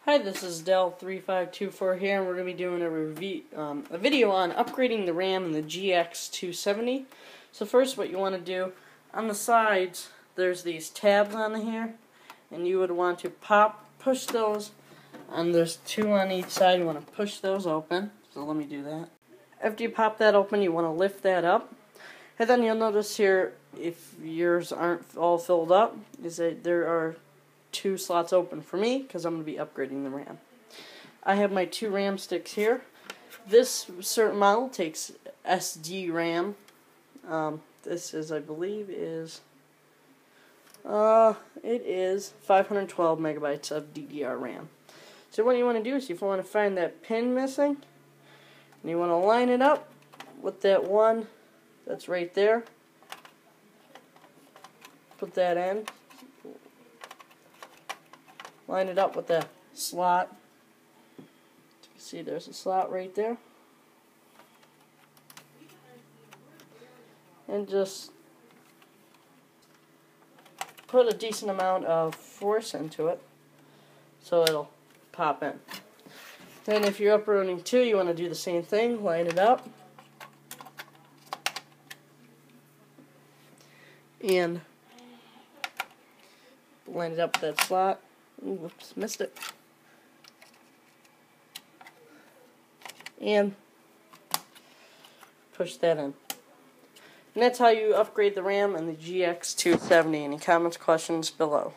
Hi, this is Dell 3524 here, and we're going to be doing a video on upgrading the RAM in the Gx270. So first, what you want to do, on the sides, there's these tabs on here, and you would want to push those, and there's two on each side. You want to push those open, so let me do that. After you pop that open, you want to lift that up, and then you'll notice here, if yours aren't all filled up, is that there are two slots open for me because I'm going to be upgrading the RAM. I have my two RAM sticks here. This certain model takes SD RAM. This is, I believe, it is 512 megabytes of DDR RAM. So what you want to do is you want to find that pin missing, and you want to line it up with that one that's right there. Put that in. Line it up with the slot. You can see there's a slot right there. And just put a decent amount of force into it so it'll pop in. Then if you're uploading two, you want to do the same thing. Line it up. And line it up with that slot. Ooh, whoops, missed it. And push that in. And that's how you upgrade the RAM in the Gx270. Any comments, questions below?